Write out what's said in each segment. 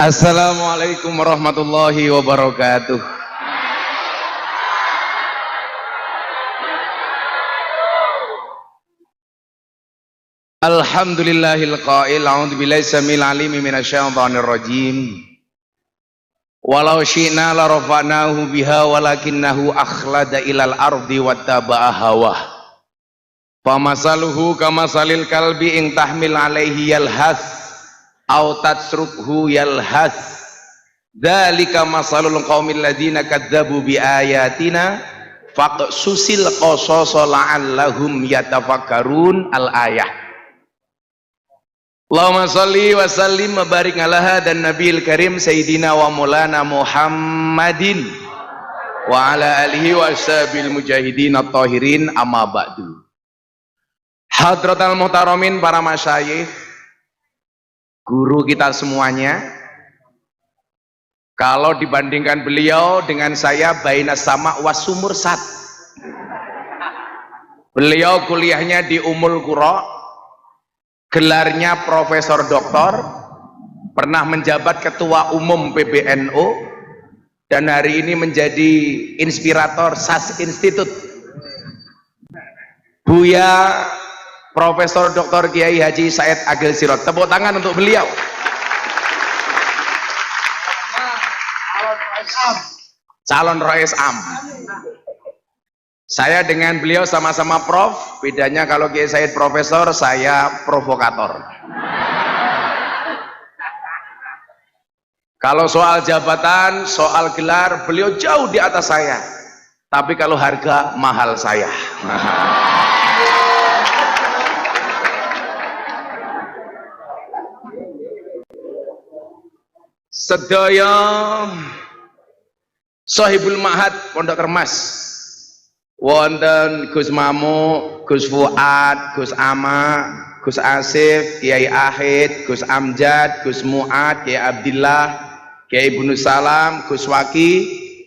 Assalamualaikum warahmatullahi wabarakatuh. Alhamdulillahil qail a'udzu billahi samil alimi minasyaitonir rajim. Walau syi'na la rafa'nahu biha walakinnahu akhlada ilal ardi wattaba'a hawah. Famasaluhu kamasalil kalbi in tahmil alaihi yalhath aw tatsrukhu yalhath. Dzalika masalul qaumil ladzina kadzdzabu biayatina faqsusil qasasa la'allahum yatafakkarun. Al-ayah. Allahumma salli wa sallim wa barik ala hadan nabiyil karim sayyidina wa maulana Muhammadin wa ala alihi wa ashabil mujahidin at-tahirin, amma ba'du. Hadratal muhtaramin, para masyayikh, guru kita semuanya. Kalau dibandingkan beliau dengan saya, baina sama wasumur sat. Beliau kuliahnya di Ummul Qura, gelarnya profesor doktor, pernah menjabat ketua umum PBNU, dan hari ini menjadi inspirator SAS Institute. Buya Profesor Dr. Kiai Haji Said Agil Sirot. Tepuk tangan untuk beliau. Calon Rais Am. Saya dengan beliau sama-sama prof, bedanya kalau Kiai Said profesor, saya provokator. Kalau soal jabatan, soal gelar, beliau jauh di atas saya. Tapi kalau harga, mahal saya. Sedaya Sohibul Ma'had Pondok Remas, wonten Gus Mamu, Gus Fuad, Gus Ama, Gus Asif, Kiai Ahid, Gus Amjad, Gus Mu'ad, Kiai Abdillah, Kiai Ibnu Salam, Gus Waki,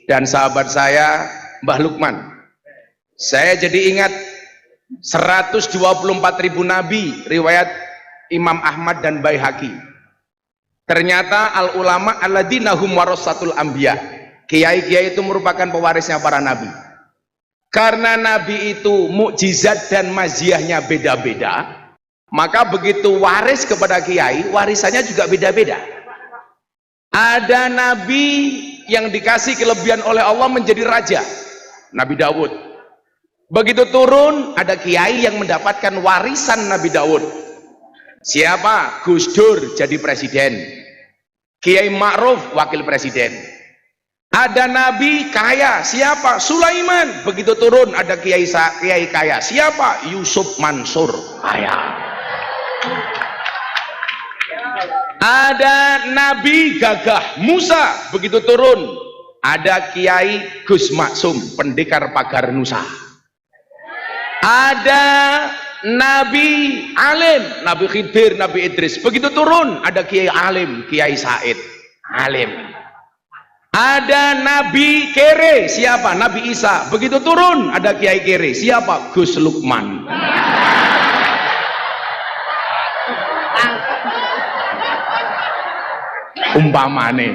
dan sahabat saya Mbah Lukman. Saya jadi ingat 124.000 nabi, riwayat Imam Ahmad dan Baihaqi. Ternyata al ulama alladzina hum warasatul anbiya. Kiai-kiai itu merupakan pewarisnya para nabi. Karena nabi itu mukjizat dan maziahnya beda-beda, maka begitu waris kepada kiai, warisannya juga beda-beda. Ada nabi yang dikasih kelebihan oleh Allah menjadi raja, Nabi Daud. Begitu turun, ada kiai yang mendapatkan warisan Nabi Daud. Siapa? Gus Dur jadi presiden, Kiai Ma'ruf wakil presiden. Ada nabi kaya, siapa? Sulaiman. Begitu turun ada kiai kaya, siapa? Yusuf Mansur, kaya. Ada nabi gagah, Musa. Begitu turun ada Kiai Gus Maksum, pendekar pagar Nusa. Ada nabi alim, Nabi Khidir, Nabi Idris. Begitu turun ada Kiai alim, Kiai Said, alim. Ada nabi kere, siapa? Nabi Isa. Begitu turun ada Kiai kere, siapa? Gus Lukman. Umpamane.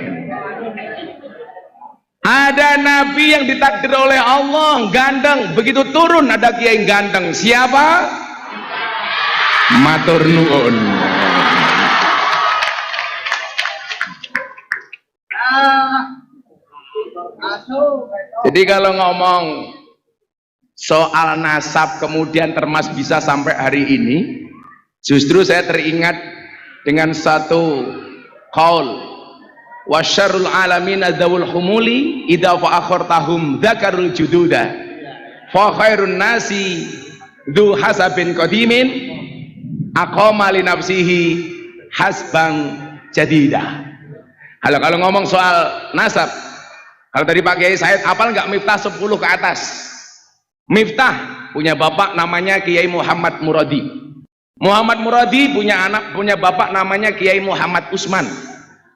Ada nabi yang ditakdir oleh Allah ganteng, begitu turun ada kiai ganteng, siapa? Matur nuwun. Jadi kalau ngomong soal nasab kemudian termas bisa sampai hari ini, justru saya teringat dengan satu qaul, wasyarrul alamin adzawul humuli idza fa'akhartahum dzakarul jududa fa khairun nasi dzu hasabin qadimin aqama li nafsihi hasban jadida. Kalau ngomong soal nasab, kalau tadi Pak Kiai Said apal nggak Miftah 10 ke atas? Miftah punya bapak namanya Kiai Muhammad Muradi. Muhammad Muradi punya bapak namanya Kiai Muhammad Usman.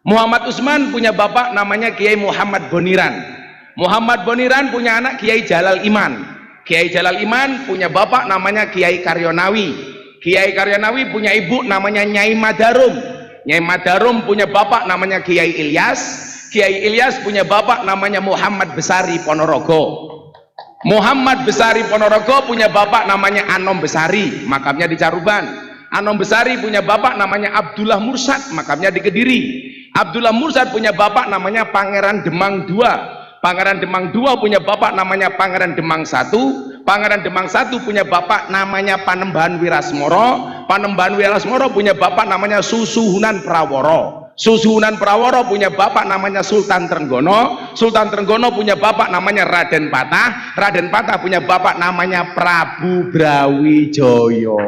Muhammad Usman punya bapak namanya Kiai Muhammad Boniran. Muhammad Boniran punya anak Kiai Jalal Iman. Kiai Jalal Iman punya bapak namanya Kiai Karyonawi. Kiai Karyonawi punya ibu namanya Nyai Madarum. Nyai Madarum punya bapak namanya Kiai Ilyas. Kiai Ilyas punya bapak namanya Muhammad Besari Ponorogo. Muhammad Besari Ponorogo punya bapak namanya Anom Besari, makamnya di Caruban. Anom Besari punya bapak namanya Abdullah Mursad, makamnya di Kediri. Abdullah Mursad punya bapak namanya Pangeran Demang II. Pangeran Demang II punya bapak namanya Pangeran Demang I. Pangeran Demang I punya bapak namanya Panembahan Wirasmoro. Panembahan Wirasmoro punya bapak namanya Susuhunan Praworo. Susuhunan Praworo punya bapak namanya Sultan Trenggono. Sultan Trenggono punya bapak namanya Raden Patah. Raden Patah punya bapak namanya Prabu Brawijoyo.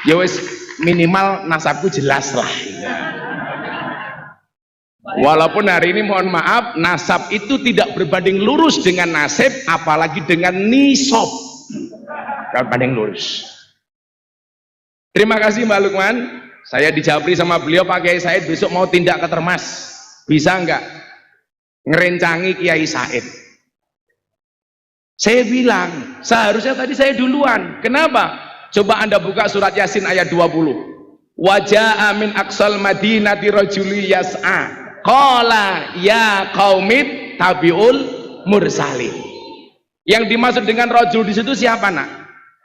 Ya wis, minimal nasabku jelas lah. Walaupun hari ini mohon maaf, nasab itu tidak berbanding lurus dengan nasib, apalagi dengan nisab. Berbanding lurus. Terima kasih Mbak Lukman. Saya dijabri sama beliau, Pak Kiai Said besok mau tindak ke Termas. Bisa enggak ngerencangi Kiai Said? Saya bilang, seharusnya tadi saya duluan. Kenapa? Coba Anda buka surat Yasin ayat 20. Waja'a min aqsal madinati rajuli yas'a. Qala ya qaumit tabiul mursalin. Yang dimaksud dengan rajul di situ siapa, Nak?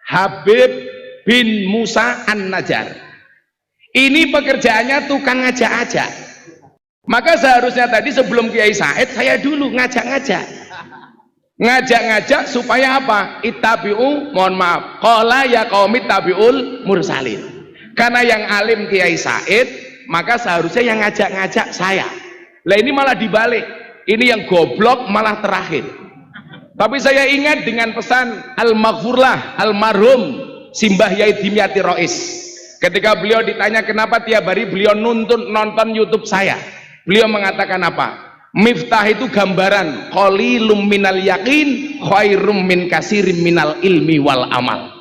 Habib bin Musa An-Najjar. Ini pekerjaannya tukang ngajak-ngajak. Maka seharusnya tadi sebelum Kiai Said saya dulu ngajak-ngajak. Ngajak-ngajak supaya apa? Ittabi'u, mohon maaf. Qala ya qaumit tabiul mursalin. Karena yang alim Kiai Said, maka seharusnya yang ngajak-ngajak saya. Lah ini malah dibalik, ini yang goblok malah terakhir. Tapi saya ingat dengan pesan al-maghfurlah almarhum Simbah Yai Dimyati Rois, ketika beliau ditanya kenapa tiap hari beliau nonton YouTube saya, beliau mengatakan apa? Miftah itu gambaran qalilum minal yakin khairum min kasirim minal ilmi wal amal.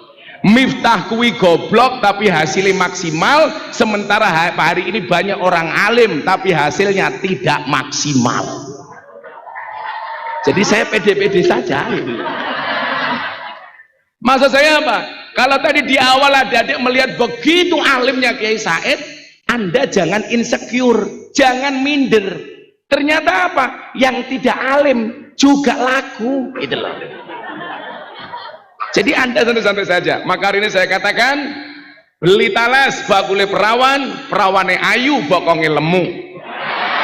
Miftah kuwi goblok tapi hasilnya maksimal, sementara hari ini banyak orang alim tapi hasilnya tidak maksimal. Jadi saya pede-pede saja. Maksud saya apa? Kalau tadi di awal adik-adik melihat begitu alimnya Kiai Said, Anda jangan insecure, jangan minder. Ternyata apa? Yang tidak alim juga laku, gitu loh. Jadi Anda santai-santai saja. Maka hari ini saya katakan, beli talas bakule perawan, perawane ayu bokonge lemu.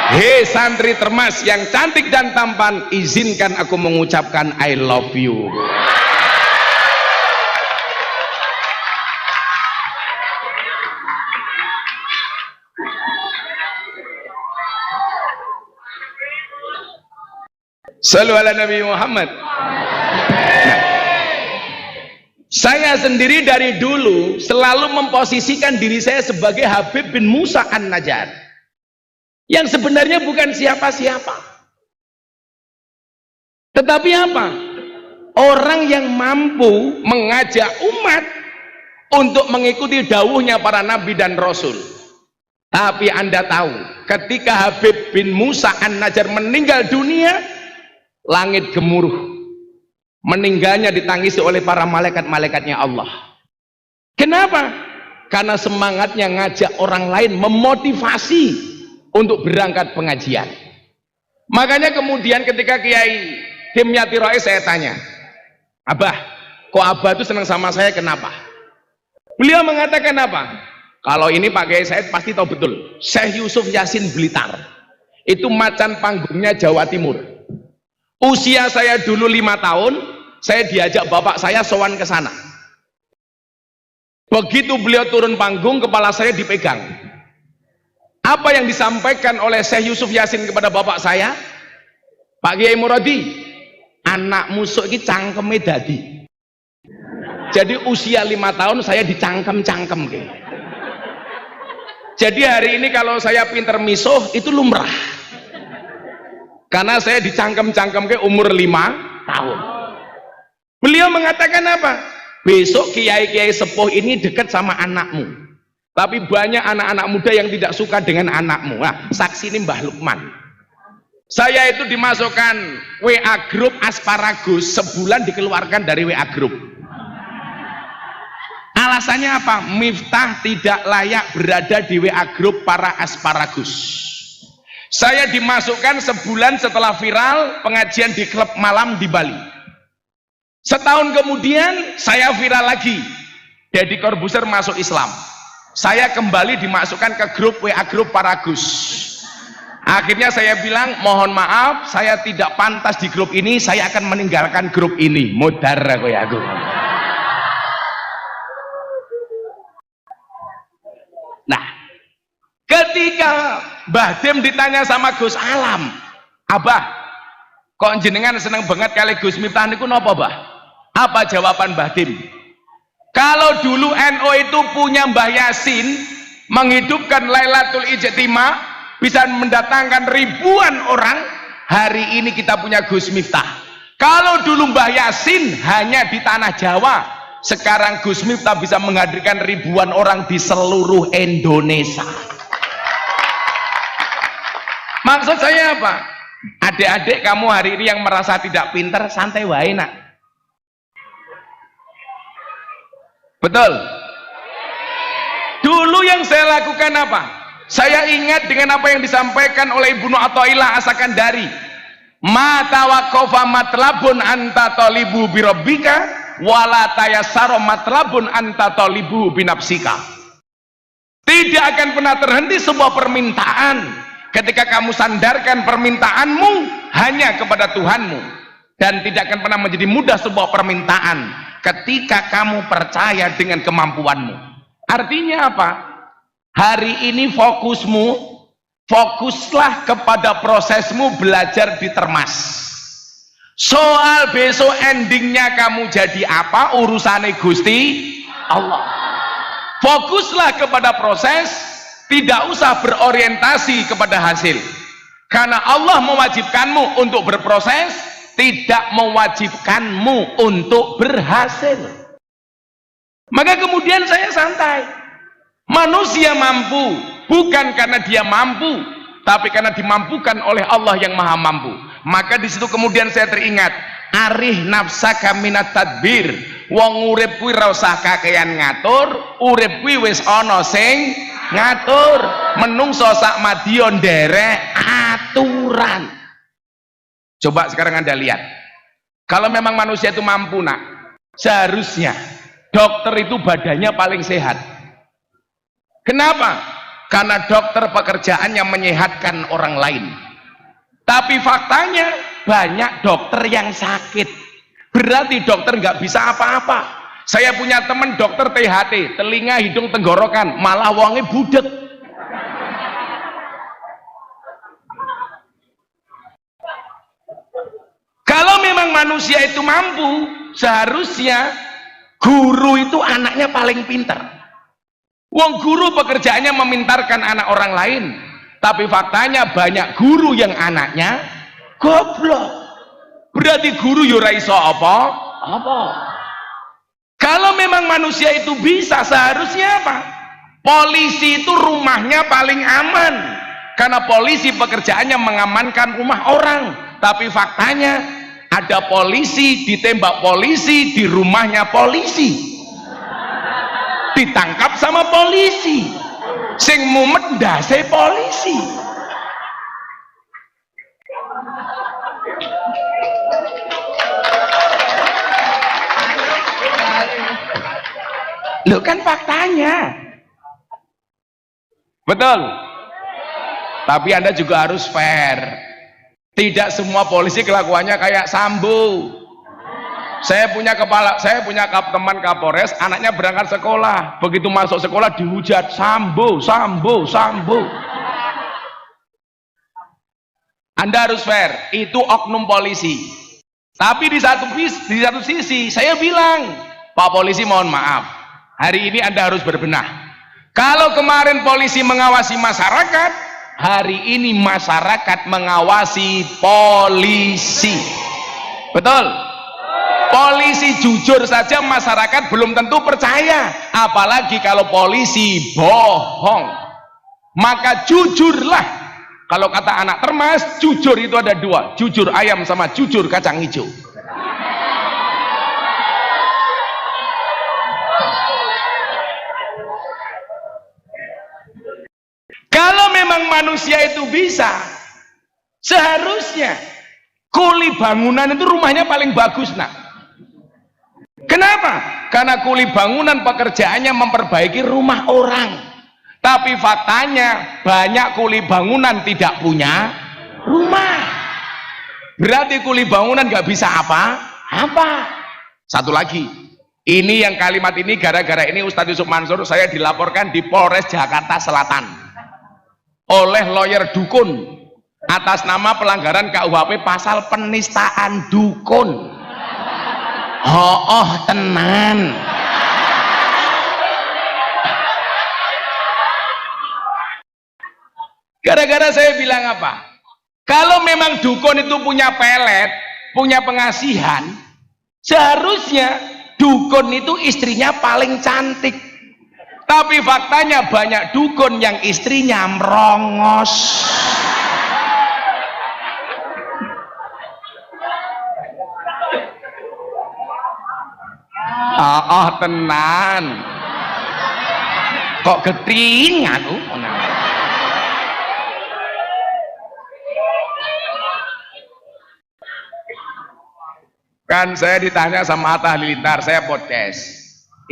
Hei santri Termas yang cantik dan tampan, izinkan aku mengucapkan I love you. Sallu ala Nabi Muhammad. Saya sendiri dari dulu selalu memposisikan diri saya sebagai Habib bin Musa An-Najjar, yang sebenarnya bukan siapa-siapa, tetapi apa? Orang yang mampu mengajak umat untuk mengikuti dawuhnya para nabi dan rasul. Tapi Anda tahu, ketika Habib bin Musa An-Najjar meninggal dunia, langit gemuruh. Meninggalnya ditangisi oleh para malaikat-malaikatnya Allah. Kenapa? Karena semangatnya ngajak orang lain, memotivasi untuk berangkat pengajian. Makanya kemudian ketika Kiai Dimyati Rois saya tanya, Abah, kok Abah itu senang sama saya, kenapa? Beliau mengatakan apa? Kalau ini Pak Kiai Said pasti tahu betul, Syekh Yusuf Yasin Blitar itu macan panggungnya Jawa Timur. Usia saya dulu 5 tahun, saya diajak bapak saya sowan ke sana. Begitu beliau turun panggung, kepala saya dipegang. Apa yang disampaikan oleh Syekh Yusuf Yasin kepada bapak saya? Pak Kiai Muradi, anak musuh ini cangkeme dadi. Jadi usia 5 tahun saya dicangkem-cangkem. Jadi hari ini kalau saya pinter misuh itu lumrah. Karena saya dicangkem-cangkem ke umur 5 tahun. Beliau mengatakan apa? Besok kiai-kiai sepuh ini dekat sama anakmu. Tapi banyak anak-anak muda yang tidak suka dengan anakmu. Nah, saksi ini Mbah Lukman. Saya itu dimasukkan WA grup Asparagus, sebulan dikeluarkan dari WA grup. Alasannya apa? Miftah tidak layak berada di WA grup para asparagus. Saya dimasukkan sebulan setelah viral pengajian di klub malam di Bali. Setahun kemudian saya viral lagi. Deddy Corbuzier masuk Islam. Saya kembali dimasukkan ke grup WA grup para Gus. Akhirnya saya bilang, mohon maaf, saya tidak pantas di grup ini, saya akan meninggalkan grup ini. Mudar aku ya aku. Nah, ketika Mbah Dim ditanya sama Gus Alam, Abah, kok jenengan seneng banget kali Gus Miftah niku napa, Bah? Apa jawaban Mbah Dim? Kalau dulu NU itu punya Mbah Yasin menghidupkan Lailatul Ijtima bisa mendatangkan ribuan orang, hari ini kita punya Gus Miftah. Kalau dulu Mbah Yasin hanya di tanah Jawa, sekarang Gus Miftah bisa menghadirkan ribuan orang di seluruh Indonesia. Maksud saya apa? Adik-adik kamu hari ini yang merasa tidak pintar, santai wae nak. Betul? Dulu yang saya lakukan apa? Saya ingat dengan apa yang disampaikan oleh Ibnu Athaillah As-Sakandari. Ma tawaqqafa matlabun anta talibu bi rabbika wala tayassara matlabun anta talibu bi nafsika. Tidak akan pernah terhenti sebuah permintaan ketika kamu sandarkan permintaanmu hanya kepada Tuhanmu, dan tidak akan pernah menjadi mudah sebuah permintaan ketika kamu percaya dengan kemampuanmu. Artinya apa? Hari ini fokuslah kepada prosesmu belajar di Termas. Soal besok endingnya kamu jadi apa, urusannya Gusti Allah. Fokuslah kepada proses, tidak usah berorientasi kepada hasil. Karena Allah mewajibkanmu untuk berproses, tidak mewajibkanmu untuk berhasil. Maka kemudian saya santai. Manusia mampu bukan karena dia mampu, tapi karena dimampukan oleh Allah yang Maha Mampu. Maka di situ kemudian saya teringat, arih nafsaka minat tadbir. Wong urip kuwi ra usah kakean ngatur, urip kuwi wis ana sing ngatur. Menungso sak madya nderek aturan. Coba sekarang Anda lihat, kalau memang manusia itu mampu nak, seharusnya dokter itu badannya paling sehat. Kenapa? Karena dokter pekerjaannya menyehatkan orang lain. Tapi faktanya banyak dokter yang sakit. Berarti dokter nggak bisa apa-apa. Saya punya teman dokter THT, telinga, hidung, tenggorokan, malah wonge budek. Kalau memang manusia itu mampu, seharusnya guru itu anaknya paling pintar. Wong guru pekerjaannya memintarkan anak orang lain, tapi faktanya banyak guru yang anaknya goblok. Berarti guru yo ora iso apa? Kalau memang manusia itu bisa, seharusnya apa? Polisi itu rumahnya paling aman, karena polisi pekerjaannya mengamankan rumah orang. Tapi faktanya ada polisi ditembak polisi di rumahnya polisi, ditangkap sama polisi, sing mumet ndase polisi. Loh kan faktanya. Betul. Tapi Anda juga harus fair. Tidak semua polisi kelakuannya kayak Sambo. Saya punya teman Kapolres, anaknya berangkat sekolah. Begitu masuk sekolah dihujat, Sambo. Anda harus fair, itu oknum polisi. Tapi di satu sisi saya bilang, Pak Polisi mohon maaf, hari ini Anda harus berbenah. Kalau kemarin polisi mengawasi masyarakat, hari ini masyarakat mengawasi polisi. Betul? Polisi jujur saja masyarakat belum tentu percaya, apalagi kalau polisi bohong. Maka jujurlah. Kalau kata anak Termas, jujur itu ada dua, jujur ayam sama jujur kacang hijau. 'Oke, memang manusia itu bisa, seharusnya kuli bangunan itu rumahnya paling bagus, nak. Kenapa? Karena kuli bangunan pekerjaannya memperbaiki rumah orang. Tapi faktanya banyak kuli bangunan tidak punya rumah. Berarti kuli bangunan nggak bisa apa-apa. Satu lagi, ini yang kalimat ini gara-gara ini Ustadz Yusuf Mansur saya dilaporkan di Polres Jakarta Selatan oleh lawyer dukun atas nama pelanggaran KUHP pasal penistaan dukun. Oh tenan. Gara-gara saya bilang apa? Kalau memang dukun itu punya pelet, punya pengasihan, seharusnya dukun itu istrinya paling cantik. Tapi faktanya banyak dukun yang istrinya merongos. Tenan. Kok geting aku? Kan saya ditanya sama Atta Halilintar, saya podcast.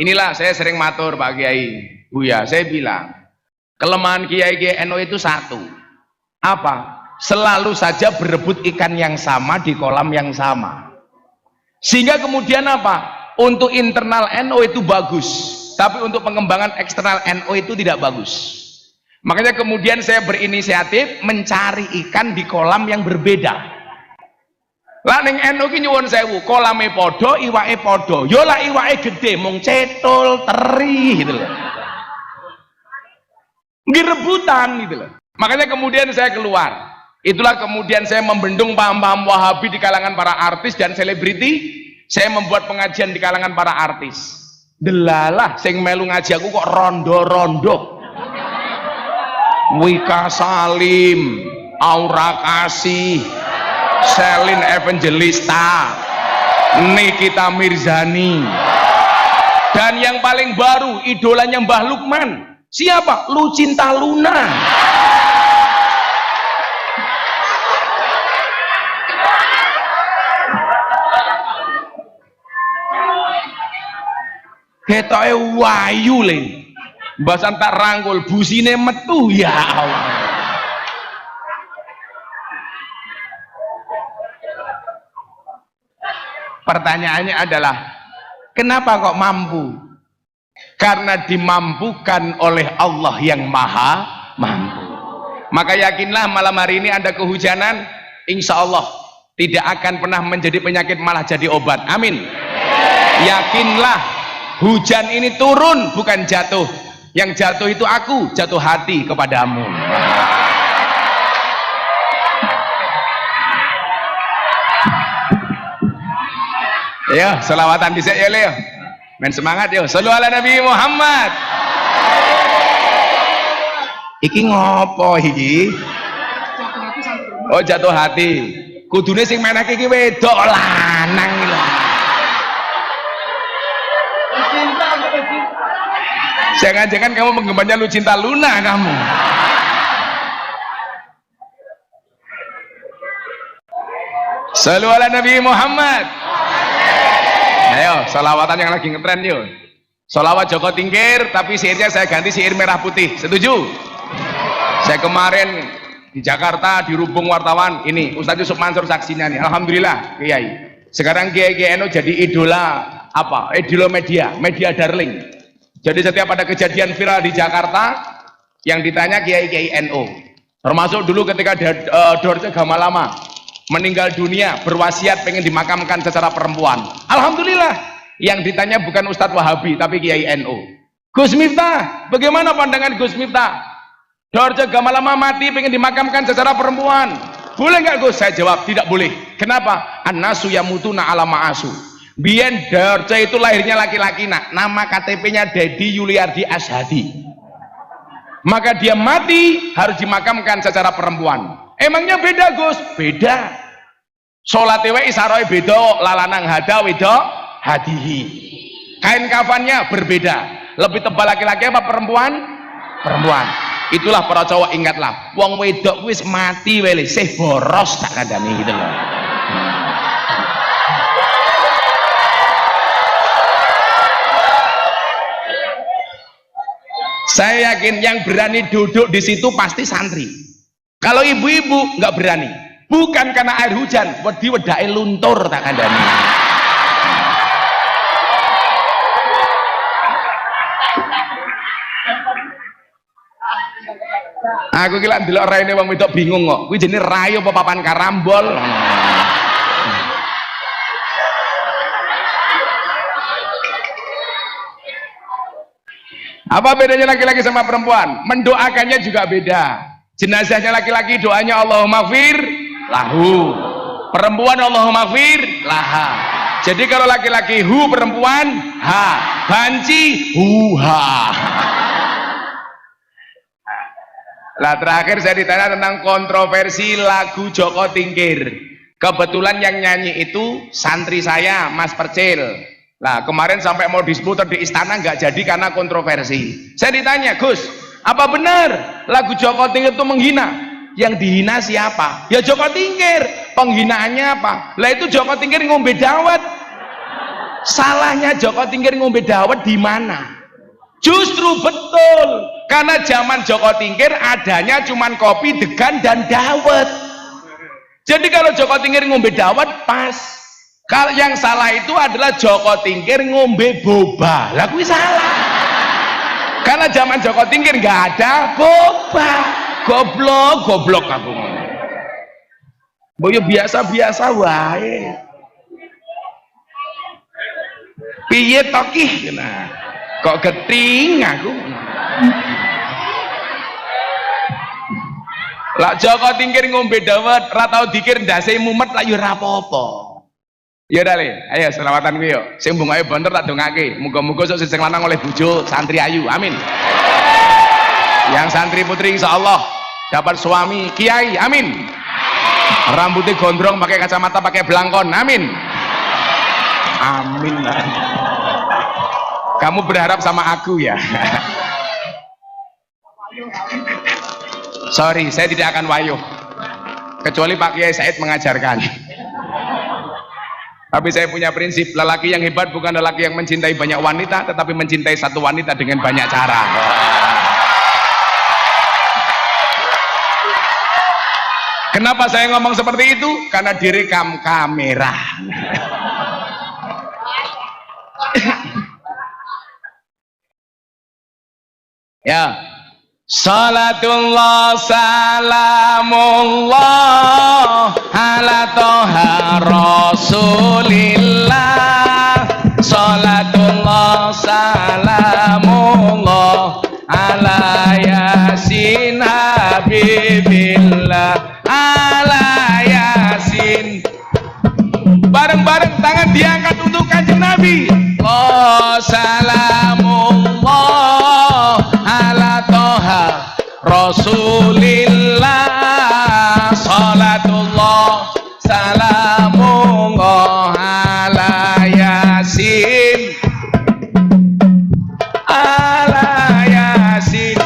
Inilah saya sering matur Pak Kiai, Buya, saya bilang kelemahan Kiai NU itu satu. Apa? Selalu saja berebut ikan yang sama di kolam yang sama. Sehingga kemudian apa? Untuk internal NU itu bagus, tapi untuk pengembangan eksternal NU itu tidak bagus. Makanya kemudian saya berinisiatif mencari ikan di kolam yang berbeda. Lah ning NU ki nyuwun sewu, kolame padha, iwake padha. Yo lah iwake gede mung cetul, teri gitu loh. Nggih rebutan gitu loh. Makanya kemudian saya keluar. Itulah kemudian saya membendung paham-paham Wahabi di kalangan para artis dan selebriti. Saya membuat pengajian di kalangan para artis. Delalah sing melu ngaji aku kok rondo-rondo. Wika Salim, Aura Kasih, Selin Evangelista, Nikita Mirzani, dan yang paling baru idolanya Mbah Lukman. Siapa? Lucinta Luna. Ketoke wayu le. Mbasan tak rangkul busine metu ya Allah. Pertanyaannya adalah kenapa kok mampu? Karena dimampukan oleh Allah yang maha mampu. Maka yakinlah malam hari ini ada kehujanan, insya Allah tidak akan pernah menjadi penyakit, malah jadi obat. Amin. Yakinlah hujan ini turun bukan jatuh. Yang jatuh itu aku, jatuh hati kepadamu. Ya, selawatan dhisik ya Leo. Men semangat yo. Shallu ala Nabi Muhammad. Iki ngopo iki? Oh, jatuh hati. Kudune sing menake iki wedok lanang lho. Jangan-jangan kamu penggemarnya Lucinta Luna kamu. Shallu ala Nabi Muhammad. Ayo, salawatan yang lagi ngetren yuk. Salawat Joko Tingkir, tapi sihirnya saya ganti sihir merah putih. Setuju? Saya kemarin di Jakarta dirubung wartawan. Ini Ustadz Yusuf Mansur saksinya nih. Alhamdulillah, Kiai. Sekarang Kiai NU jadi idola apa? Idola media darling. Jadi setiap ada kejadian viral di Jakarta, yang ditanya Kiai NU. Termasuk dulu ketika Dorce Gamalama meninggal dunia, berwasiat pengen dimakamkan secara perempuan. Alhamdulillah, yang ditanya bukan Ustadz Wahabi tapi Kiai NU. Gus Miftah, bagaimana pandangan Gus Miftah? Dorce Gamalama mati pengen dimakamkan secara perempuan, boleh nggak Gus? Saya jawab tidak boleh. Kenapa? An-nasu yamutuna ala ma'asu. Biyen Dorce itu lahirnya laki-laki, nak nama KTP-nya Dedi Yuliardi Ashadi, maka dia mati harus dimakamkan secara perempuan. Emangnya beda Gus? Beda. Sholat wae isaroe beda, lalanang hada wedo hadihi. Kain kafannya berbeda. Lebih tebal laki-laki apa perempuan? Perempuan. Itulah para cowok, ingatlah, wong wedok wis mati wele sih boros tak kandani gitu loh. Saya yakin yang berani duduk di situ pasti santri. Kalau ibu-ibu nggak berani, bukan karena air hujan, wedi wedake luntur tak kandani. Aku kira ndelok raine wong wedok bingung kok. Kuwi jenenge rayo apa papan karambol. Apa bedanya laki-laki sama perempuan? Mendoakannya juga beda. Jenazahnya laki-laki doanya Allahumma gfir lahu. Perempuan Allahumma gfir laha. Jadi kalau laki-laki hu, perempuan ha. Banci hu ha. Lah terakhir saya ditanya tentang kontroversi lagu Joko Tingkir. Kebetulan yang nyanyi itu santri saya, Mas Percil. Nah kemarin sampai mau disputer di istana nggak jadi karena kontroversi. Saya ditanya, Gus, apa benar lagu Joko Tingkir itu menghina? Yang dihina siapa? Ya Joko Tingkir. Penghinaannya apa? Lah itu Joko Tingkir ngombe dawet. Salahnya Joko Tingkir ngombe dawet di mana? Justru betul, karena zaman Joko Tingkir adanya cuman kopi, degan dan dawet. Jadi kalau Joko Tingkir ngombe dawet pas. Kalau yang salah itu adalah Joko Tingkir ngombe boba. Lah kuwi salah. Karena zaman Joko Tingkir nggak ada boba. Goblok aku. Boyo biasa-biasa wae. Piye toki? Nah, kok geting aku. Lah Joko Tingkir ngombe dawet, ra tau dikir ndase mumet lah ya ora apa-apa. Ya udah le, ayo selawatan kuwi yo. Sing bungae bener tak dongake. Muga-muga sok sing lanang oleh bojo santri ayu. Amin. Yang santri putri insyaallah dapat suami kiai. Amin. Rambutnya gondrong, pakai kacamata, pakai belangkon. Amin. Amin. Kamu berharap sama aku ya? Sorry, saya tidak akan wayuh. Kecuali Pak Kiai Said mengajarkan. Tapi saya punya prinsip, lelaki yang hebat bukan lelaki yang mencintai banyak wanita, tetapi mencintai satu wanita dengan banyak cara. Kenapa saya ngomong seperti itu? Karena direkam kamera. Ya. Salatullah salamullah ala toha rasulillah. Salatullah salamullah ala yasin habibillah. Ala yasin. Bareng-bareng tangan diangkat untuk kanjeng Nabi. Oh salamullah ala toha rasulillah. Salatullah salamullah ala yasin. Ala yasin.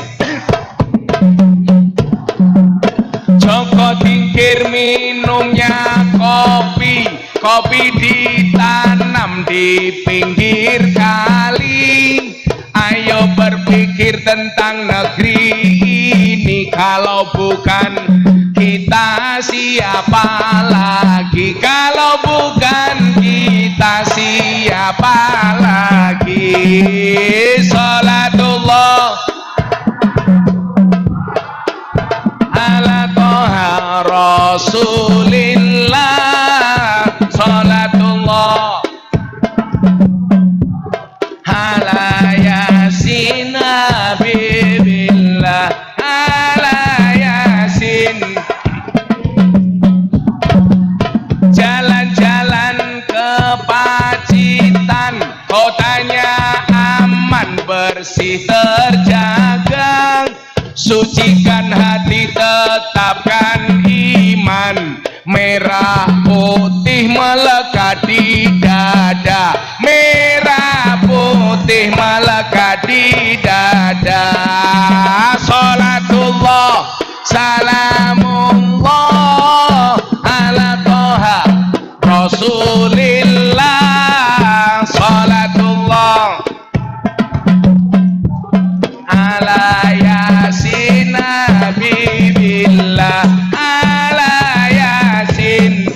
Joko Tingkir minumnya kopi. Kopi ditanam di pinggir kali. Ayo berpikir tentang negeri ini. Kalau bukan kita siapa lagi? Kalau bukan kita siapa lagi? Salatullah ala toha rasulillah. Salatullah ala yasin habibillah. Ala yasin. Jalan-jalan ke Pacitan, kotanya aman bersih terjaga. Sucikan hati, tetapkan iman. Merah putih melekat di dada. Merah putih melekat di dada. Salatullah Salamullah ala toha Rasulillah, salatullah ala yasin habibillah, ala yasin.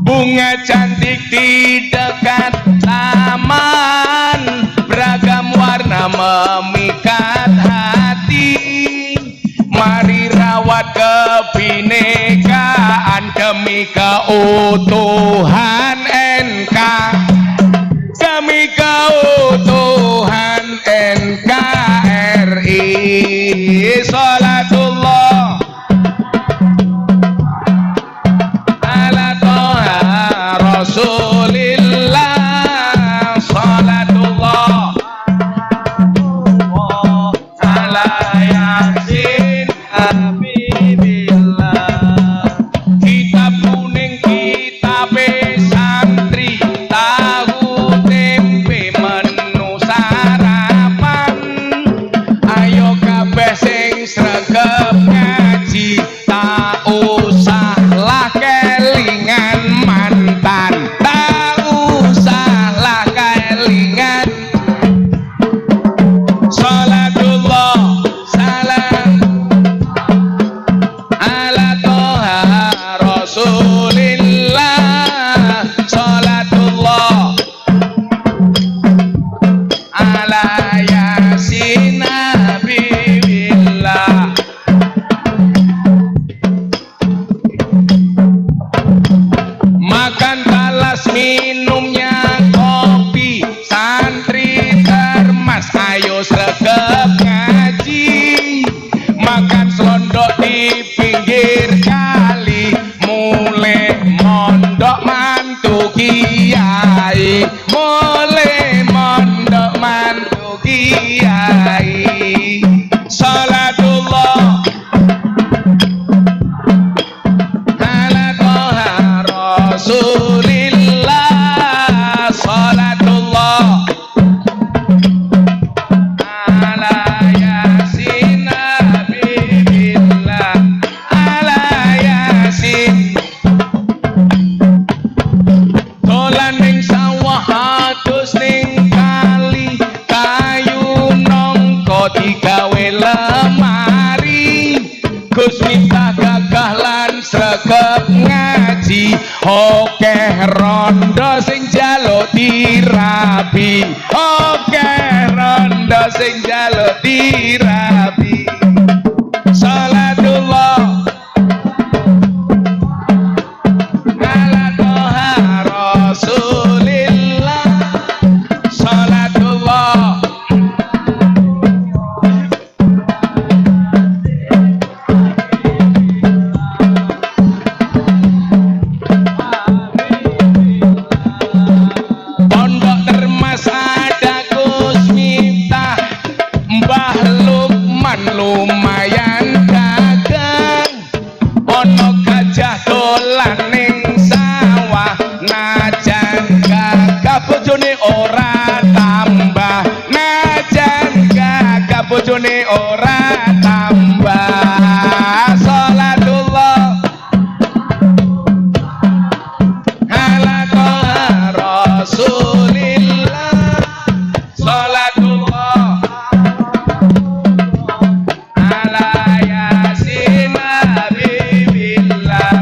Bunga cantik di dekat taman, beragam warna memikat hati. Mari rawat kebinekaan demi keutuhan NK, demi keutuhan NKRI. Salatullah ala toha Rasulillah, salatullah ala yasin habibillah. Kitab kuning kitabe santri, tahu tempe menu sarapan. Ayo kabeh sing sregep ngaji, tak usahlah kelingan mantan, tak usahlah kelingan. Salatullah salam ala toha Rasulillah, salatullah ala yasin habibillah. Makan talas minumnya kopi, santri termas ayo sregep ngaji. Makan selondok di pinggir kali, mulai mondok mantu kiai, mulai mondok mantu kiai. Salatullah ala toha Rasulillah, salatullah ala yasin habibillah, ala yasin. Dolan ning sawah adus ning kali, kayu nongko digawe lemari. Gus Miftah gagah lan sregep ngaji, okeh rondo sing jaluk dirabi, okeh rondo sing jaluk dirabi. Salatullah ala toha Rasulillah, salatullah Pondok Termas ada Gus Miftah, Mbah Lukman lumayan dagang. Ono gajah dolan ning sawah, najan gagah bojone ora tambah, najan gagah bojone ora tambah. Salatullah ala toha Rasulillah, salatullah ala yasin habibillah,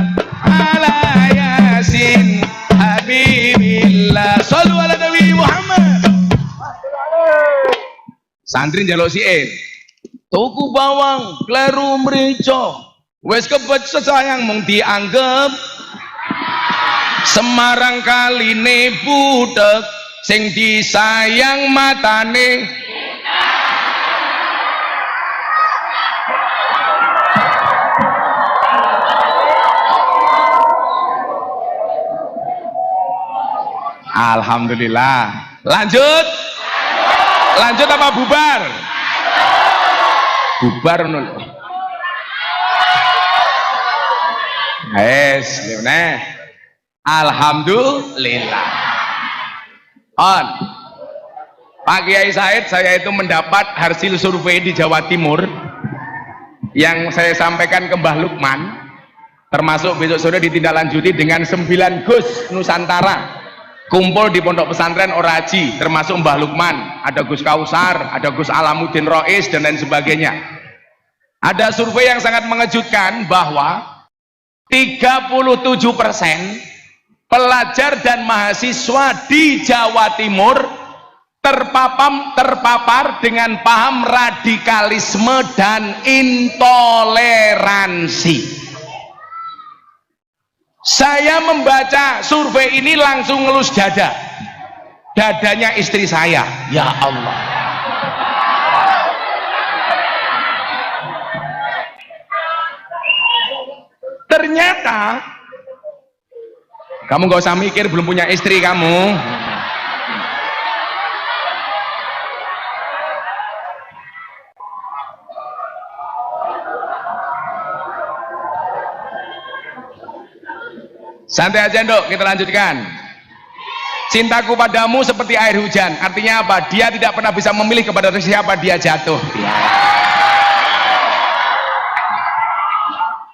ala yasin habibillah. Shallu ala Nabi Muhammad. Santri njaluk siin, tuku bawang kleru mrica, wis kepecet sayang mung dianggep Semarang kaline budek, sing disayang matane. Alhamdulillah. Lanjut. Lanjut apa bubar? Bubar nul. Nah. Alhamdulillah. On. Pak Kiai Said, saya itu mendapat hasil survei di Jawa Timur yang saya sampaikan ke Mbah Lukman, termasuk besok sore ditindaklanjuti dengan 9 Gus Nusantara kumpul di pondok pesantren Oraji, termasuk Mbah Lukman, ada Gus Kausar, ada Gus Alamuddin Rois dan lain sebagainya. Ada survei yang sangat mengejutkan bahwa 37% pelajar dan mahasiswa di Jawa Timur terpapar dengan paham radikalisme dan intoleransi. Saya membaca survei ini langsung ngelus dada, dadanya istri saya. Ya Allah, ternyata kamu gak usah mikir belum punya istri kamu. Santai aja Nduk, kita lanjutkan. Cintaku padamu seperti air hujan. Artinya apa? Dia tidak pernah bisa memilih kepada siapa dia jatuh.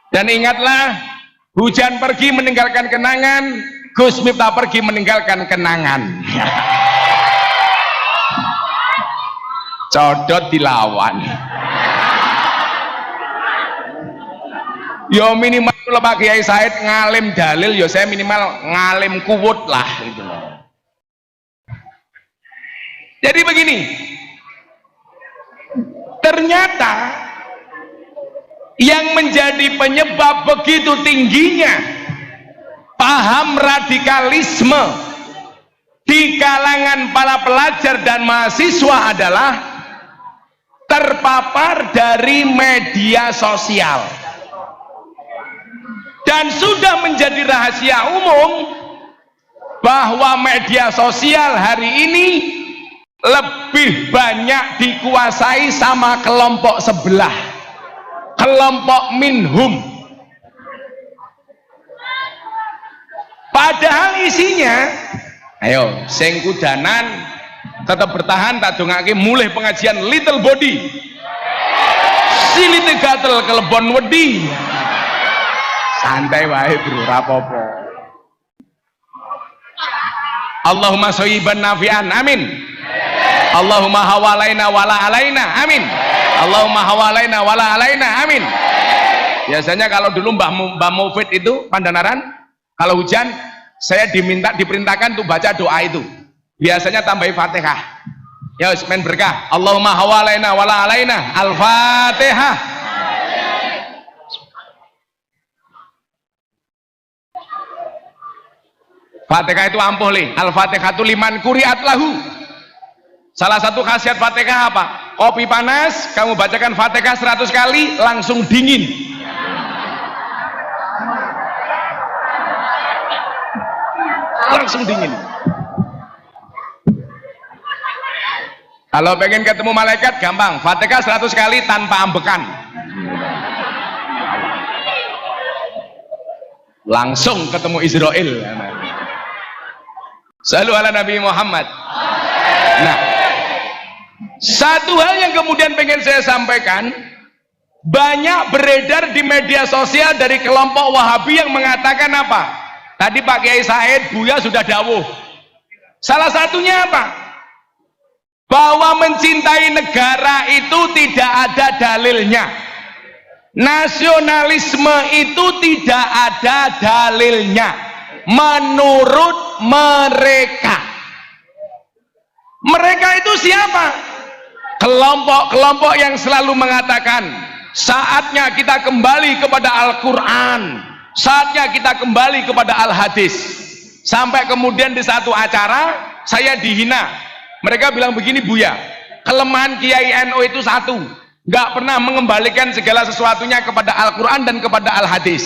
Dan ingatlah, hujan pergi meninggalkan kenangan, Gus Miftah pergi meninggalkan kenangan. Codot dilawan. Yo minimal kalau Pak Kiai Said ngalim dalil, yo saya minimal ngalim kuwut lah gitu loh. Jadi begini, ternyata yang menjadi penyebab begitu tingginya paham radikalisme di kalangan para pelajar dan mahasiswa adalah terpapar dari media sosial. Dan sudah menjadi rahasia umum bahwa media sosial hari ini lebih banyak dikuasai sama kelompok sebelah, kelompok minhum. Padahal isinya, ayo sing kudanan tetap bertahan, tak dongake mulai pengajian little body silite gatel kelebon wedi. Santai wae bro, rapopo. Allahumma shayyiban nafi'an, amin. Allahumma hawalaina wala alaina, amin. Allahumma hawalaina wala alaina, amin. Biasanya kalau dulu Mbah Mufid itu Pandanaran, kalau hujan saya diperintahkan untuk baca doa itu. Biasanya tambahin Fatihah. Ya men berkah. Allahumma hawalaina wala alaina, Al-Fatihah. Fatihah itu ampuh li. Al-Fatihah itu liman kuriat lahu. Salah satu khasiat Fatihah apa? Kopi panas, kamu bacakan Fatihah 100 kali langsung dingin. Langsung dingin. Kalau pengen ketemu malaikat gampang, Fatihah 100 kali tanpa ambekan. Langsung ketemu Israel. Shallu ala Nabi Muhammad. Nah, satu hal yang kemudian pengen saya sampaikan, banyak beredar di media sosial dari kelompok Wahabi yang mengatakan apa? Tadi Pak Kiai Said, Buya sudah dawuh. Salah satunya apa? Bahwa mencintai negara itu tidak ada dalilnya. Nasionalisme itu tidak ada dalilnya. Menurut mereka itu siapa? Kelompok-kelompok yang selalu mengatakan saatnya kita kembali kepada Al-Quran, saatnya kita kembali kepada Al-Hadis. Sampai kemudian di satu acara saya dihina, mereka bilang begini, Buya, kelemahan Kiai NU itu satu, nggak pernah mengembalikan segala sesuatunya kepada Al-Quran dan kepada Al-Hadis.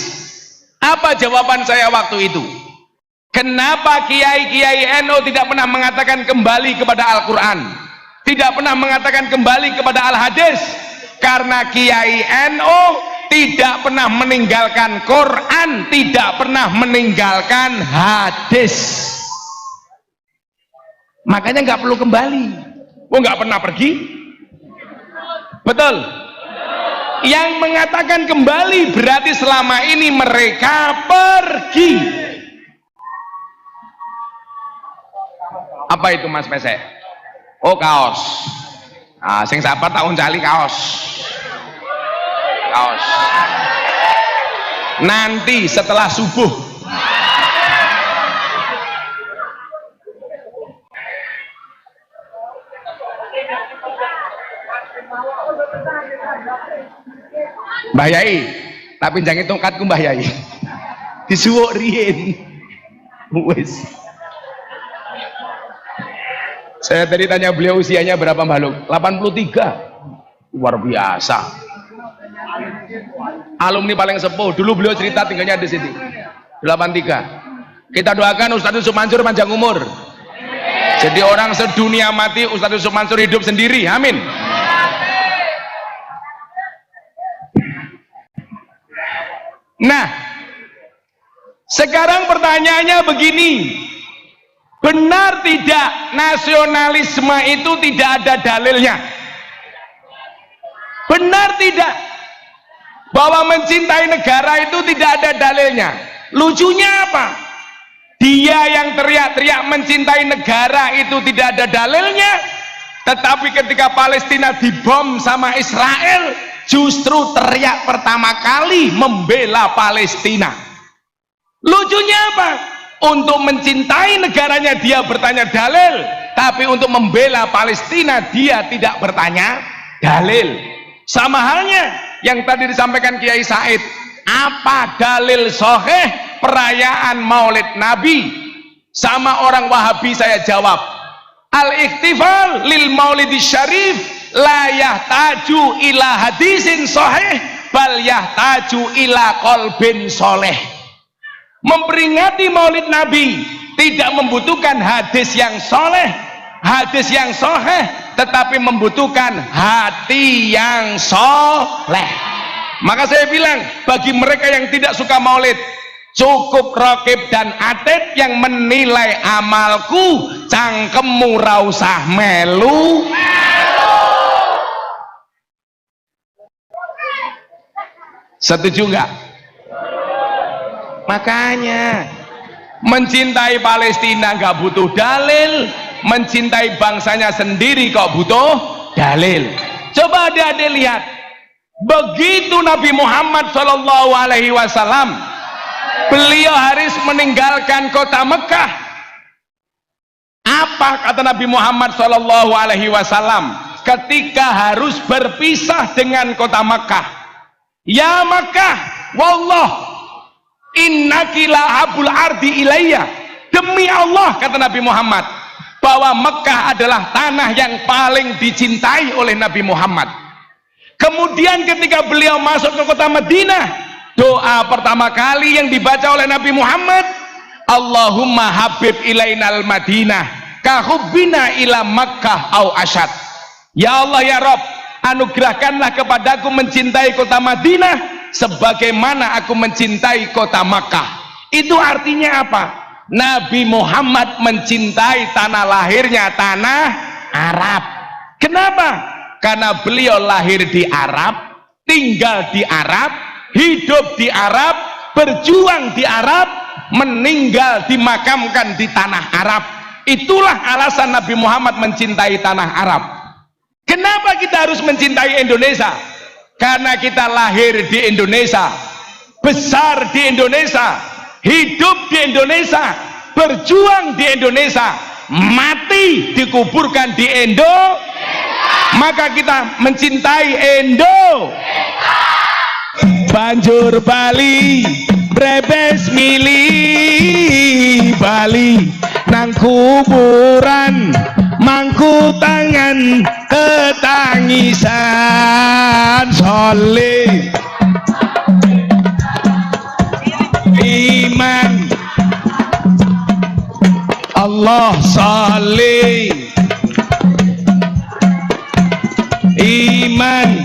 Apa jawaban saya waktu itu? Kenapa Kiai-Kiai NU tidak pernah mengatakan kembali kepada Al-Quran, tidak pernah mengatakan kembali kepada Al-Hadis? Karena Kiai NU tidak pernah meninggalkan Quran, tidak pernah meninggalkan hadis. Makanya nggak perlu kembali. Oh, nggak pernah pergi? Betul. Yang mengatakan kembali berarti selama ini mereka pergi. Apa itu Mas Pesek? Oh, kaos. Ah, sing sabar tahun cali kaos. Kaos. Nanti setelah subuh. Mbah Yai, tapi jangan tongkatku Mbah Yai. Disuwuk riyen. Wes. Saya tadi tanya beliau usianya berapa Mbah Luk? 83. Luar biasa. Alumni paling sepuh. Dulu beliau cerita tinggalnya di sini. 83. Kita doakan Ustadz Yusuf Mansur panjang umur. Jadi orang sedunia mati, Ustadz Yusuf Mansur hidup sendiri. Amin. Nah, sekarang pertanyaannya begini, benar tidak nasionalisme itu tidak ada dalilnya? Benar tidak bahwa mencintai negara itu tidak ada dalilnya? Lucunya apa? Dia yang teriak-teriak mencintai negara itu tidak ada dalilnya, tetapi ketika Palestina dibom sama Israel justru teriak pertama kali membela Palestina. Lucunya apa? Untuk mencintai negaranya dia bertanya dalil, tapi untuk membela Palestina dia tidak bertanya dalil. Sama halnya yang tadi disampaikan Kiai Said, apa dalil sahih perayaan Maulid Nabi? Sama orang Wahabi saya jawab, al-ihtifal lil Maulidis Syarif la yahtaju ila hadisin sahih bal yahtaju ila qalbin soleh. Memperingati Maulid Nabi tidak membutuhkan hadis yang soleh, hadis yang sahih, tetapi membutuhkan hati yang soleh. Maka saya bilang, bagi mereka yang tidak suka Maulid, cukup Raqib dan Atid yang menilai amalku, cangkemmu ra usah melu. Setuju nggak? Makanya mencintai Palestina nggak butuh dalil, mencintai bangsanya sendiri kok butuh dalil. Coba adik-adik lihat, begitu Nabi Muhammad SAW beliau harus meninggalkan kota Mekah, apa kata Nabi Muhammad SAW ketika harus berpisah dengan kota Mekah? Ya Makkah, wallah innaki lahabul ardi ilayya. Demi Allah, kata Nabi Muhammad, bahwa Mekah adalah tanah yang paling dicintai oleh Nabi Muhammad. Kemudian ketika beliau masuk ke kota Madinah, doa pertama kali yang dibaca oleh Nabi Muhammad, Allahumma habib ilainal Madinah kahubbina ila Makkah au asyad. Ya Allah ya Rabb, anugerahkanlah kepadaku mencintai kota Madinah sebagaimana aku mencintai kota Makkah. Itu artinya apa? Nabi Muhammad mencintai tanah lahirnya, tanah Arab. Kenapa? Karena beliau lahir di Arab, tinggal di Arab, hidup di Arab, berjuang di Arab, meninggal dimakamkan di tanah Arab. Itulah alasan Nabi Muhammad mencintai tanah Arab. Kenapa kita harus mencintai Indonesia? Karena kita lahir di Indonesia, besar di Indonesia, hidup di Indonesia, berjuang di Indonesia, mati dikuburkan di Indo. Maka kita mencintai Indo. Banjur Bali brebes milih Bali nang kuburan mangku tangan ketangisan soleh iman Allah soleh iman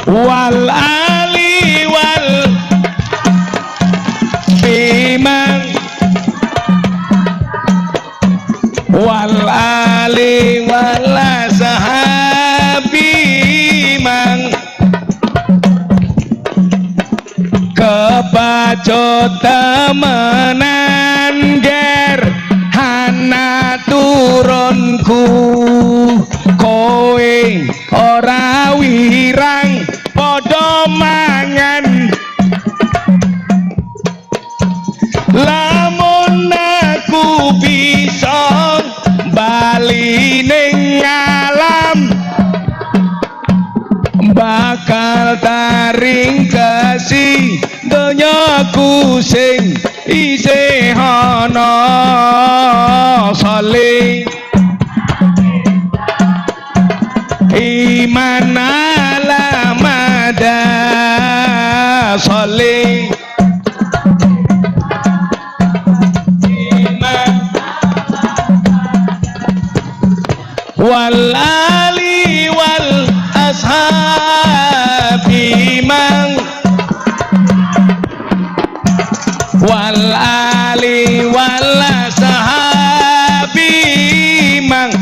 wal ali wal iman wal Aja temenan ger hana turunku, kowe ora wirang padha mangan. Lamun aku bisa bali ning alam, bakal taring kasih donyaku sing isih ana saleh. Iman ala mada saleh, iman wal ali wal ashabi man, wal ali wal ashabi man.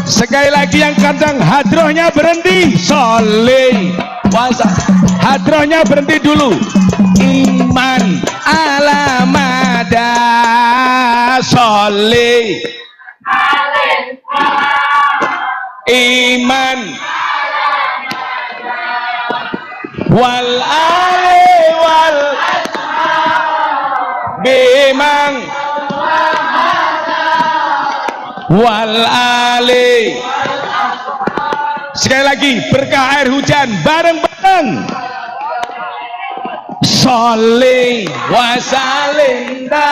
Sekali lagi yang kadang hadrohnya berhenti, soleh wasa, hadrohnya berhenti dulu. Iman ala mada soleh, iman wal ali wal bimang wal ali. Sekali lagi, berkah air hujan bareng-bareng. Soleh wasalinda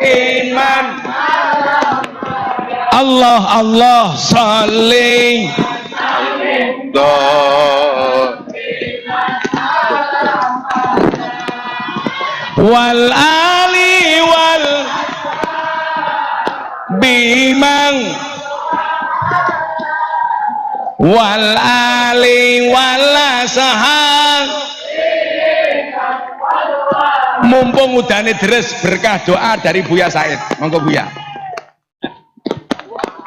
iman Allah Allah soleh wal ali wal bimang wal ali wal sahang. Mumpung udane deres, berkah doa dari Buya Said. Monggo Buya.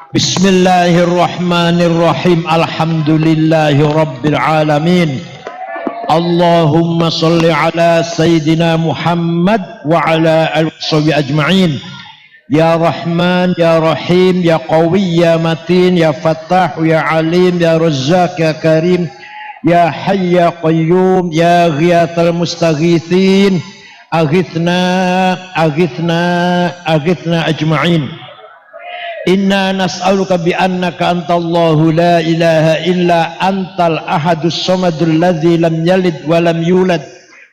Bismillahirrahmanirrahim. Alhamdulillahi rabbil alamin. Allahumma salli ala Sayyidina Muhammad wa ala alihi ajma'in. Ya Rahman, Ya Rahim, Ya Qawi, Ya Matin, Ya Fattah, Ya Alim, Ya Razzaq, Ya Karim, Ya Hayy, Ya Qayyum, Ya Ghiyathal Mustaghithin, Aghithna, Aghithna, Aghithna ajma'in. Inna nas'aluka bi annaka antallahu la ilaha illa antal ahadus samadul ladzi lam yalid wa lam yulad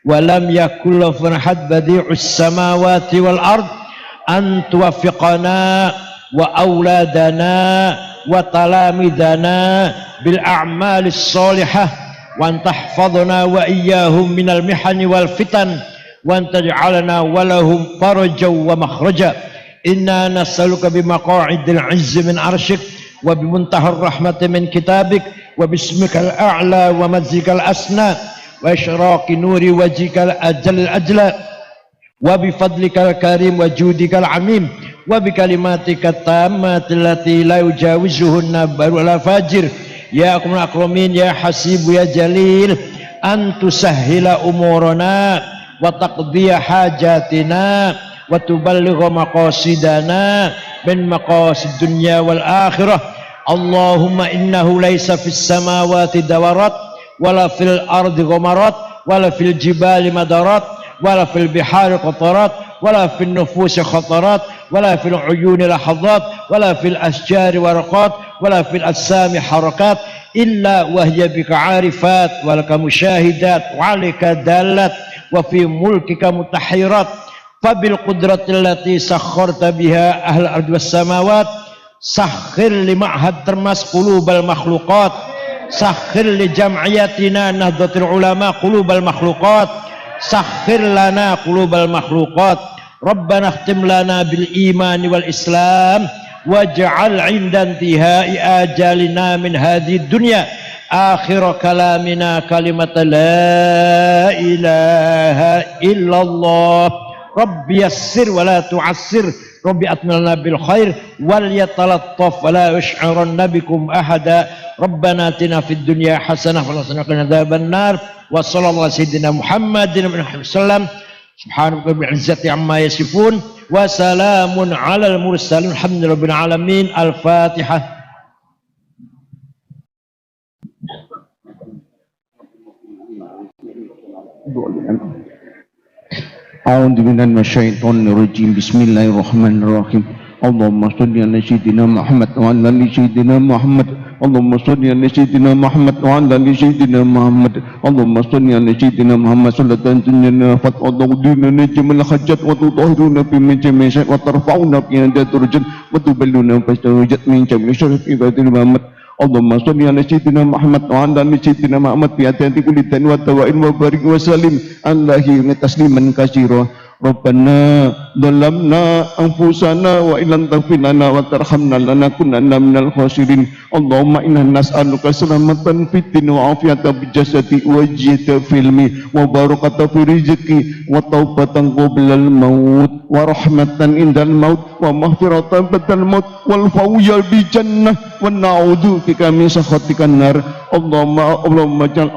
wa lam yakul lahu ahad badi'us samawati wal ard an tuwaffiqana wa auladana wa talamidana bil a'malis salihah wa tahfadhna wa iyyahum minal mihani wal fitan wa taj'alna wa lahum farajan wa makhraja. Inna nas'aluka bimaqa'idil 'izzi min 'arsyik wa bimuntahar rahmati min kitabik wa bismikal a'la wa madzikal asna wa isyraqi nuri wajhikal ajal ajla wa bifadlikal karim wa judikal 'amim wa bikalimatika tammatil lati la yujawizuhunna baru la fajir. Ya akramul akramin, ya hasibu, ya jalil, an tusahhila umurana wa taqdiya hajatina wa tuballigha maqasidana min maqasid dunya wal akhirah. Allahumma innahu laysa fis samawati dawarat wala fil ardi ghamarat wala fil jibali madarat wala fil bihari qatarat wala fil nufusi khatarat wala fil uyuni lahadhat wala fil asjari waraqat wala fil asami harakat illa wahya bika arifat walaka musyahidat walika dalat wa fi mulkika mutahirat. Fabil qudratil lati sakharta biha ahl ardi was samawat sakhir li ma'had termas qulubal makhluqat, sakhir li jam'iyatina nahdlatul ulama qulubal makhluqat, sakhir lana qulubal makhluqat. Rabbana khtim lana bil iman wal islam waj'al 'inda intihai ajalina min hadhihi dunya akhir kalamina kalimat la ilaha illallah. Rabbi yassir wa la tu'assir, Rabbi atmilna bil khair wal yatalattaf wa la yush'iranna bikum ahada ربنا آتنا في الدنيا حسنة وقنا عذاب النار وصلى الله على سيدنا محمد وسلم سبحان ربك رب العزة عما يصفون وسلام على المرسلين الحمد لله رب العالمين. الفاتحة. أعوذ بالله من الشيطان الرجيم. بسم الله الرحمن الرحيم. اللهم صل على سيدنا محمد وعلى آل سيدنا محمد. اللهم صل على سيدنا محمد وعلى آل سيدنا محمد. اللهم صل على سيدنا محمد صلاة تنجينا وتغفرنا جميع الحاجات وتطهرنا من جميع الشر وترفعنا بها درجات وتبلغنا بها من جميع الشر في عباد محمد. اللهم صل على سيدنا محمد وعلى آل سيدنا محمد في عدد كل داء ودواء وبارك وسلم عليه تسليما كثيرا. ربنا ظلمنا أنفسنا وإن لم تغفر لنا وترحمنا لنكونن من الخاسرين. اللهم إنا نسألك سلامة في الدين وعافية في الجسد وجهة في العلم وبركة في الرزق وتوبة قبل الموت ورحمة عند الموت ومغفرة بعد الموت والفوز بالجنة ونعوذ بك من سخطك النار. اللهم اجعل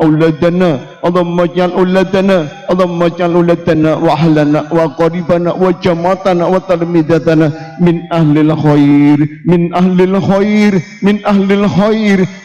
أولادنا وأهلنا وقريبنا وجماعتنا وتلميذتنا من أهل الخير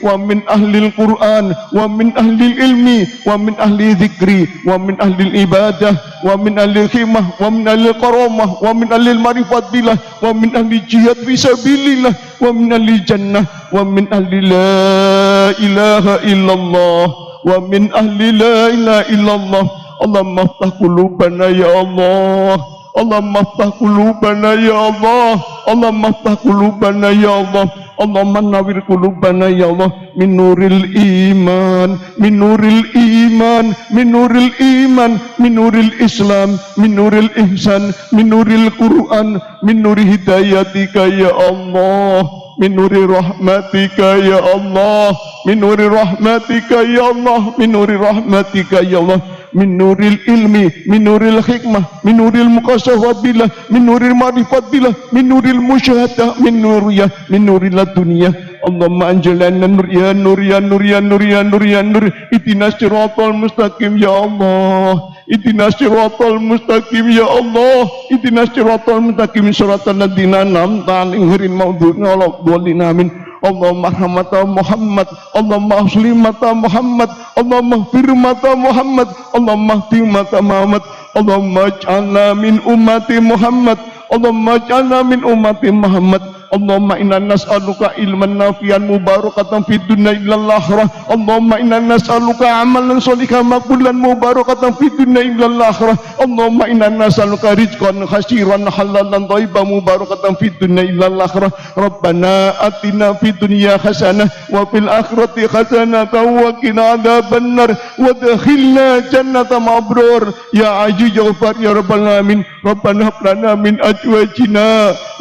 ومن أهل القرآن ومن أهل العلم ومن أهل الذكر ومن أهل العبادة ومن أهل الخدمة ومن أهل الكرامة ومن أهل المعرفة بالله ومن أهل الجهاد في سبيل الله ومن أهل الجنة ومن أهل لا إله إلا الله ومن أهل لا إله إلا الله. اللهم افتح قلوبنا يا الله. اللهم افتح قلوبنا يا الله. اللهم افتح قلوبنا يا الله. اللهم نور قلوبنا يا الله من نور الإيمان من نور الإسلام من نور الإحسان من نور القرآن من نور هدايتك يا الله من نور رحمتك يا الله من نور رحمتك يا الله من نور رحمتك يا الله من نور العلم من نور الحكمة من نور المكاشفة بالله من نور المعرفة بالله من نور المشاهدة من نور الدنيا. اللهم أنزل لنا النور يا نور يا نور يا نور يا نور يا نور. اهدنا الصراط المستقيم يا الله. اهدنا الصراط المستقيم يا الله. اهدنا الصراط المستقيم صراط الذين أنعمت عليهم غير المغضوب عليهم ولا الضالين. آمين. اللهم ارحم محمد. اللهم اصلح محمد. اللهم اغفر محمد. اللهم اهد محمد. اللهم اجعلنا من أمة محمد. اللهم اجعلنا من أمة محمد. اللهم إنا نسألك علما نافعا مباركة في الدنيا إلى الآخرة. اللهم إنا نسألك عملا صالحا مقبولا مباركة في الدنيا إلى الآخرة. اللهم إنا نسألك رزقا خيرا حلالا طيبا مباركة في الدنيا إلى الآخرة. ربنا آتنا في الدنيا حسنة وفي الآخرة حسنة وقنا عذاب النار وادخلنا جنة مبرور يا عزيز يا غفار يا رب العالمين. ربنا هب لنا من أزواجنا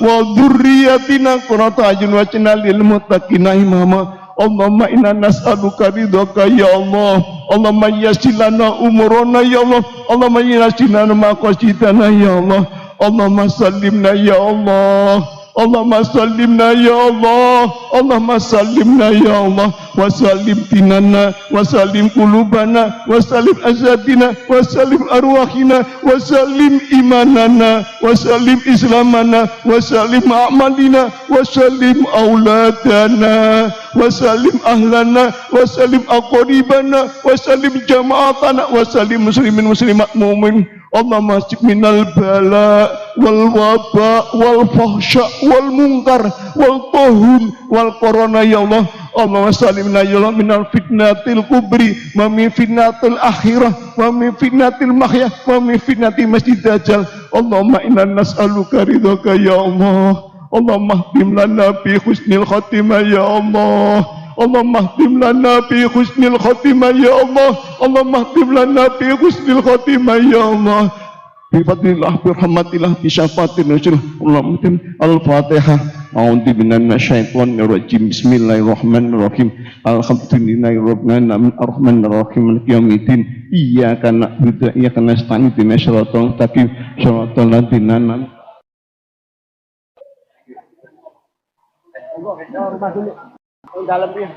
وذرياتنا قرة أعين واجعلنا للمتقين إماما. اللهم إنا نسألك رضاك يا الله. اللهم يسر لنا أمورنا يا الله. اللهم يسر لنا مقاصدنا يا الله. اللهم سلمنا يا الله. اللهم سلمنا يا الله. اللهم سلمنا يا الله وسلم ديننا وسلم قلوبنا وسلم أجسادنا وسلم أرواحنا وسلم إيماننا وسلم إسلامنا وسلم أعمالنا وسلم أولادنا وسلم أهلنا وسلم أقربنا وسلم جماعتنا وسلم مسلمين مسلمات مؤمن. اللهم اسق من البلاء والوباء والفحشاء والمنكر والطاعون والكورونا يا الله. اللهم سلمنا يا الله من الفتنة الكبرى ومن فتنة الآخرة ومن فتنة المحيا ومن فتنة المسيح الدجال. اللهم إنا نسألك رضاك يا الله. اللهم اختم لنا بحسن الخاتمة يا الله. اللهم اختم لنا بحسن الخاتمة يا الله. اللهم اختم لنا بحسن الخاتمة يا الله. بفضل الله برحمة الله بشفاعة الرسول. اللهم الفاتحة. أعوذ بالله من الشيطان الرجيم. بسم الله الرحمن الرحيم. الحمد لله رب العالمين الرحمن الرحيم مالك يوم الدين. إياك نعبد وإياك نستعين اهدنا الصراط المستقيم صراط الذين أنعمت Rumah dulu. Dalam dia.